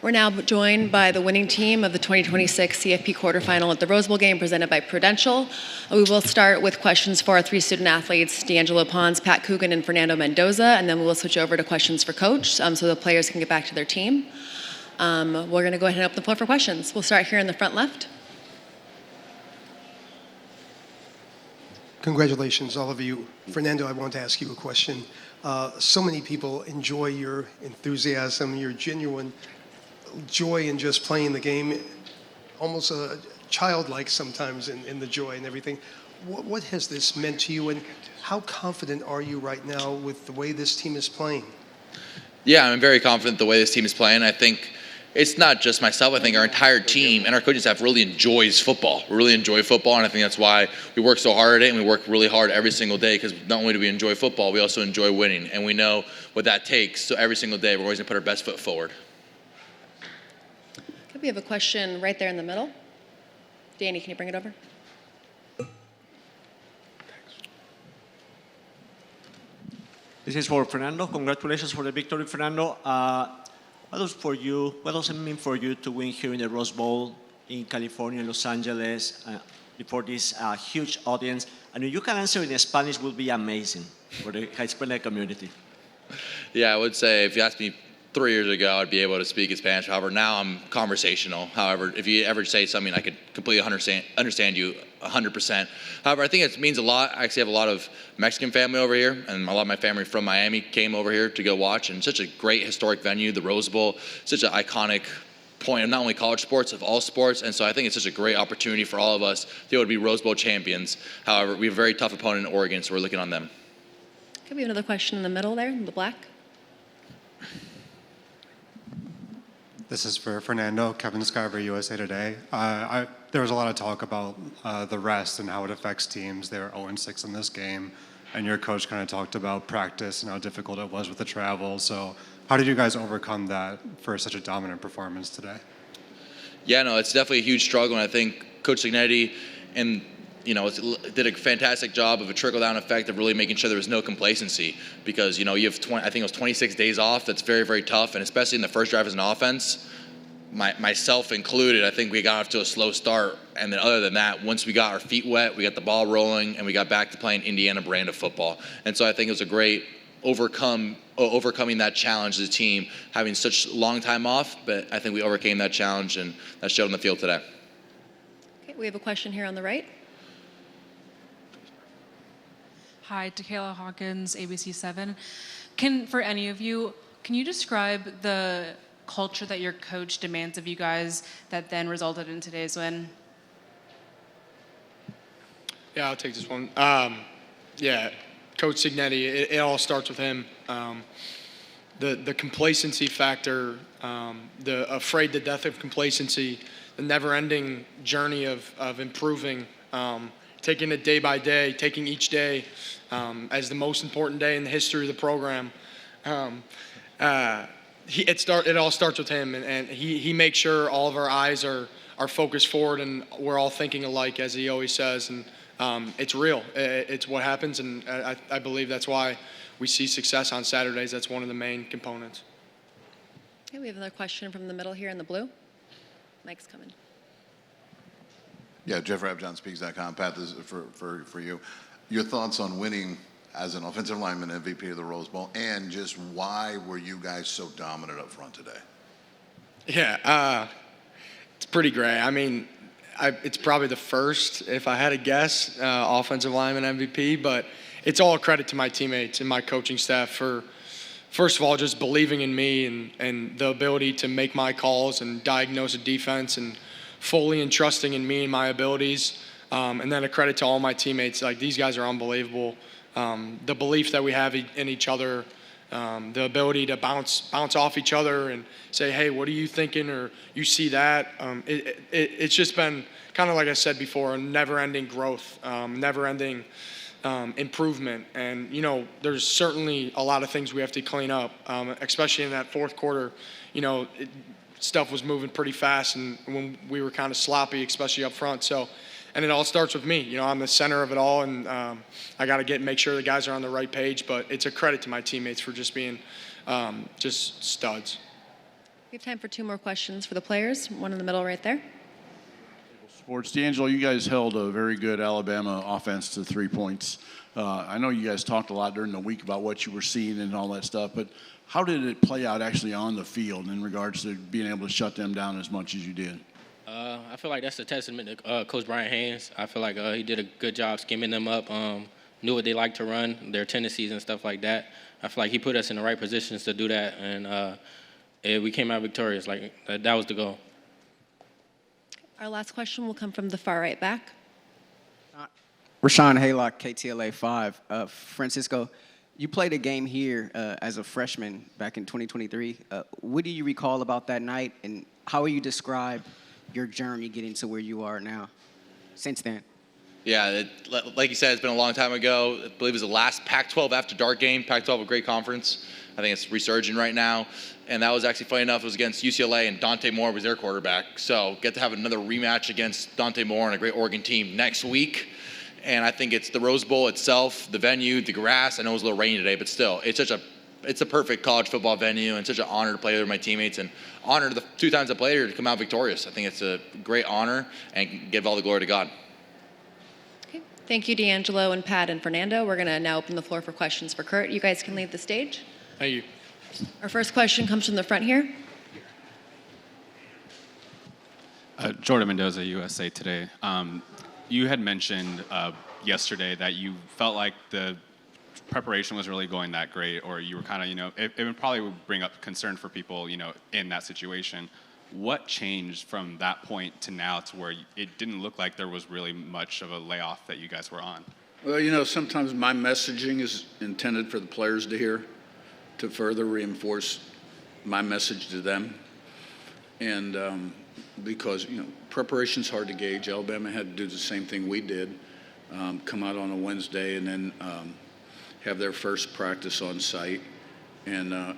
We're now joined by the winning team of the 2026 CFP quarterfinal at the Rose Bowl game presented by Prudential. We will start with questions for our three student athletes, D'Angelo Pons, Pat Coogan, and Fernando Mendoza, and then we'll switch over to questions for coach so the players can get back to their team. We're going to go ahead and open the floor for questions. We'll start here in the front left. Congratulations, all of you. Fernando, I want to ask you a question. So many people enjoy your enthusiasm, your genuine joy in just playing the game, almost childlike sometimes in the joy and everything. What has this meant to you, and how confident are you right now with the way this team is playing? Yeah, I'm very confident the way this team is playing. I think it's not just myself. I think our entire team and our coaching staff really enjoys football. We really enjoy football, and I think that's why we work so hard at it, and we work really hard every single day, because not only do we enjoy football, we also enjoy winning, and we know what that takes. So every single day, we're always going to put our best foot forward. Okay, we have a question right there in the middle. Danny, can you bring it over? This is for Fernando. Congratulations for the victory, Fernando. What does it mean for you to win here in the Rose Bowl in California, Los Angeles, before this huge audience? And if you can answer in Spanish, will be amazing for the Hispanic community. Yeah, I would say if you asked me 3 years ago, I'd be able to speak in Spanish. However, now I'm conversational. However, if you ever say something, I could completely understand you 100%. However, I think it means a lot. I actually have a lot of Mexican family over here, and a lot of my family from Miami came over here to go watch. And such a great historic venue, the Rose Bowl, such an iconic point of not only college sports, of all sports. And so I think it's such a great opportunity for all of us to be able to be Rose Bowl champions. However, we have a very tough opponent in Oregon, so we're looking on them. Okay, we have another question in the middle there, in the black. This is for Fernando. Kevin Scarver, USA Today. There was a lot of talk about the rest and how it affects teams. They were 0-6 in this game, and your coach kind of talked about practice and how difficult it was with the travel. So how did you guys overcome that for such a dominant performance today? Yeah, no, it's definitely a huge struggle, and I think Curt Cignetti and did a fantastic job of a trickle-down effect of really making sure there was no complacency, because, you have I think it was 26 days off. That's very, very tough, and especially in the first drive as an offense, myself included, I think we got off to a slow start, and then other than that, once we got our feet wet, we got the ball rolling, and we got back to playing Indiana brand of football. And so I think it was a great overcoming that challenge as a team, having such long time off, but I think we overcame that challenge, and that showed on the field today. Okay, we have a question here on the right. Hi, Takayla Hawkins, ABC7. For any of you, can you describe the culture that your coach demands of you guys that then resulted in today's win? Yeah, I'll take this one. Coach Cignetti, it all starts with him. The complacency factor, the afraid to death of complacency, the never-ending journey of improving, taking it day by day, taking each day as the most important day in the history of the program. It all starts with him, and he makes sure all of our eyes are focused forward, and we're all thinking alike, as he always says. And it's real. It's what happens, and I believe that's why we see success on Saturdays. That's one of the main components. Okay, we have another question from the middle here in the blue. Mike's coming. Yeah, Jeff RapJohnSpeaks.com. Pat, this is for you. Your thoughts on winning as an offensive lineman MVP of the Rose Bowl, and just why were you guys so dominant up front today? Yeah, it's pretty great. I mean, it's probably the first, if I had to guess, offensive lineman MVP, but it's all a credit to my teammates and my coaching staff for, first of all, just believing in me and the ability to make my calls and diagnose a defense, and fully entrusting in me and my abilities. And then a credit to all my teammates. Like, these guys are unbelievable. The belief that we have in each other, the ability to bounce off each other and say, hey, what are you thinking? Or you see that. It's just been kind of, like I said before, a never-ending growth, never-ending improvement. And, there's certainly a lot of things we have to clean up, especially in that fourth quarter. Stuff was moving pretty fast, and when we were kind of sloppy, especially up front. So, and it all starts with me. I'm the center of it all, and I got to make sure the guys are on the right page. But it's a credit to my teammates for just being just studs. We have time for 2 more questions for the players. One in the middle right there. Sports. D'Angelo, you guys held a very good Alabama offense to 3 points. I know you guys talked a lot during the week about what you were seeing and all that stuff, but how did it play out actually on the field in regards to being able to shut them down as much as you did? I feel like that's a testament to Coach Brian Haynes. I feel like he did a good job skimming them up, knew what they like to run, their tendencies and stuff like that. I feel like he put us in the right positions to do that, and we came out victorious. Like that was the goal. Our last question will come from the far right back. Rashawn Haylock, KTLA 5. Francisco, you played a game here as a freshman back in 2023. What do you recall about that night, and how will you describe your journey getting to where you are now since then? Yeah, like you said, it's been a long time ago. I believe it was the last Pac-12 after dark game. Pac-12, a great conference. I think it's resurging right now. And that was actually funny enough. It was against UCLA, and Dante Moore was their quarterback. So get to have another rematch against Dante Moore and a great Oregon team next week. And I think it's the Rose Bowl itself, the venue, the grass. I know it was a little rainy today, but still, it's a perfect college football venue, and such an honor to play with my teammates, and honor to the 2 times I played here to come out victorious. I think it's a great honor, and give all the glory to God. Okay. Thank you, D'Angelo and Pat and Fernando. We're going to now open the floor for questions for Curt. You guys can leave the stage. Thank you. Our first question comes from the front here. Jordan Mendoza, USA Today. You had mentioned yesterday that you felt like the preparation was really going that great, or you were kind of, it would probably bring up concern for people, in that situation. What changed from that point to now to where it didn't look like there was really much of a layoff that you guys were on? Well, sometimes my messaging is intended for the players to hear, to further reinforce my message to them. And because, preparation's hard to gauge. Alabama had to do the same thing we did, come out on a Wednesday and then have their first practice on site. And,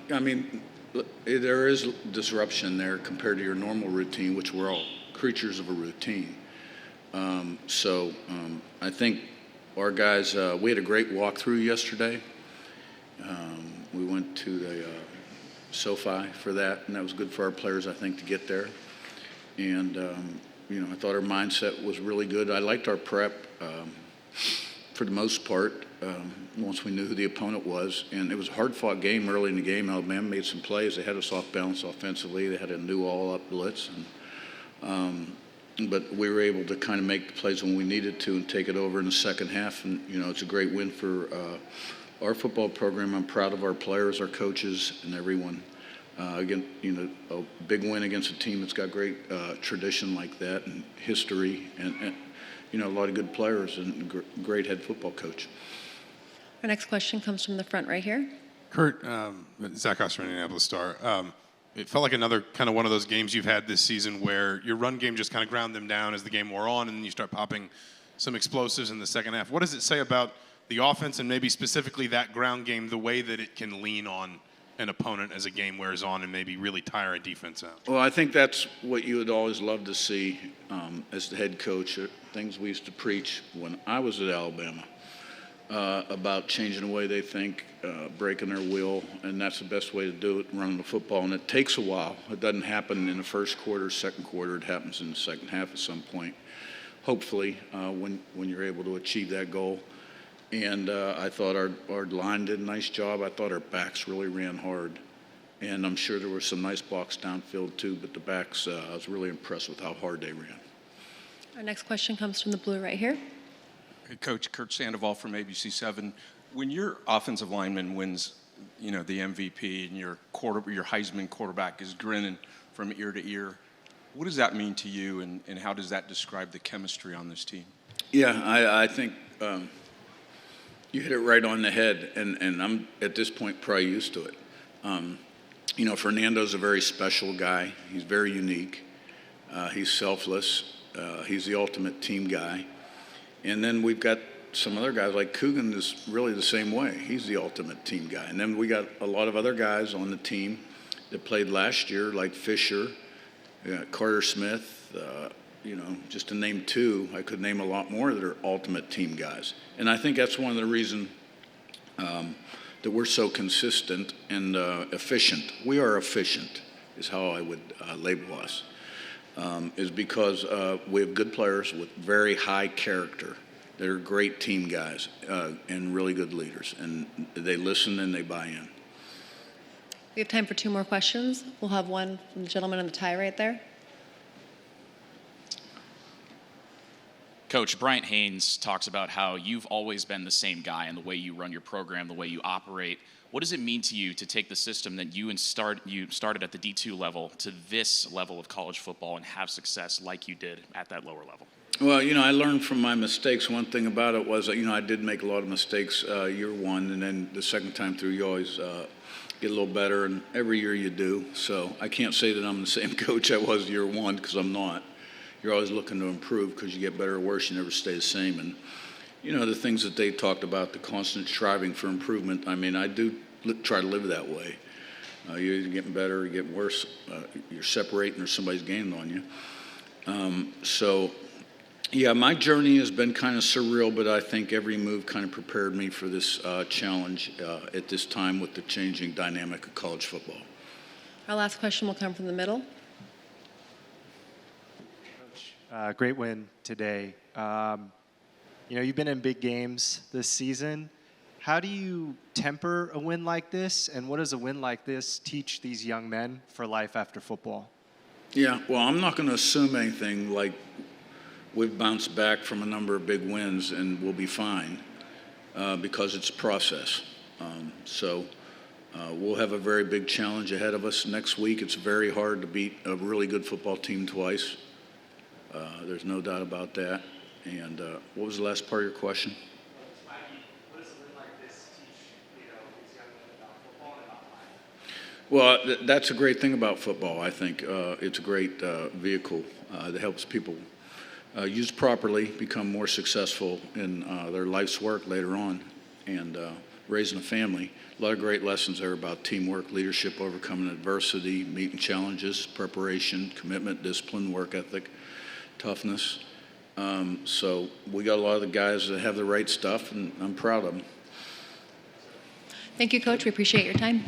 there is disruption there compared to your normal routine, which we're all creatures of a routine. I think our guys, we had a great walkthrough yesterday. We went to the SoFi for that, and that was good for our players, I think, to get there. And, I thought our mindset was really good. I liked our prep for the most part, once we knew who the opponent was. And it was a hard-fought game early in the game. Alabama made some plays. They had us off balance offensively. They had a new all-up blitz. But we were able to kind of make the plays when we needed to and take it over in the second half. And, it's a great win for our football program. I'm proud of our players, our coaches, and everyone. Again, a big win against a team that's got great tradition like that and history and a lot of good players and great head football coach. Our next question comes from the front right here. Curt, Zach Oster, Indianapolis Star. It felt like another kind of one of those games you've had this season where your run game just kind of ground them down as the game wore on, and then you start popping some explosives in the second half. What does it say about the offense and maybe specifically that ground game, the way that it can lean on an opponent as a game wears on and maybe really tire a defense out? Well, I think that's what you would always love to see as the head coach, things we used to preach when I was at Alabama about changing the way they think, breaking their will, and that's the best way to do it, running the football. And it takes a while. It doesn't happen in the first quarter, second quarter. It happens in the second half at some point, hopefully, when you're able to achieve that goal. And I thought our line did a nice job. I thought our backs really ran hard. And I'm sure there were some nice blocks downfield too, but the backs, I was really impressed with how hard they ran. Our next question comes from the blue right here. Hey, Coach, Curt Sandoval from ABC7. When your offensive lineman wins, the MVP and your Heisman quarterback is grinning from ear to ear, what does that mean to you, and how does that describe the chemistry on this team? Yeah, I think you hit it right on the head, and I'm at this point probably used to it. Fernando's a very special guy. He's very unique. He's selfless. He's the ultimate team guy. And then we've got some other guys like Coogan is really the same way. He's the ultimate team guy. And then we got a lot of other guys on the team that played last year, like Fisher, Carter Smith, just to name 2. I could name a lot more that are ultimate team guys. And I think that's one of the reasons that we're so consistent and efficient. We are efficient. is how I would label us, is because we have good players with very high character. They're great team guys and really good leaders, and they listen and they buy in. We have time for 2 more questions. We'll have one from the gentleman in the tie right there. Coach, Bryant Haynes talks about how you've always been the same guy in the way you run your program, the way you operate. What does it mean to you to take the system that you started at the D2 level to this level of college football and have success like you did at that lower level? Well, I learned from my mistakes. One thing about it was, I did make a lot of mistakes year one, and then the second time through, you always get a little better, and every year you do. So I can't say that I'm the same coach I was year one, because I'm not. You're always looking to improve because you get better or worse. You never stay the same. And, the things that they talked about, the constant striving for improvement, I do try to live that way. You're either getting better or you're getting worse. You're separating or somebody's gaining on you. Yeah, my journey has been kind of surreal, but I think every move kind of prepared me for this challenge at this time with the changing dynamic of college football. Our last question will come from the middle. Great win today. You've been in big games this season. How do you temper a win like this, and what does a win like this teach these young men for life after football? Yeah, well, I'm not going to assume anything like we've bounced back from a number of big wins and we'll be fine because it's a process. We'll have a very big challenge ahead of us next week. It's very hard to beat a really good football team twice. There's no doubt about that. And what was the last part of your question? What does a win like this teach these young men about football and about life? Well, that's a great thing about football, I think. It's a great vehicle that helps people used properly become more successful in their life's work later on, and raising a family. A lot of great lessons there about teamwork, leadership, overcoming adversity, meeting challenges, preparation, commitment, discipline, work ethic, toughness. So we got a lot of the guys that have the right stuff, and I'm proud of them. Thank you, Coach. We appreciate your time.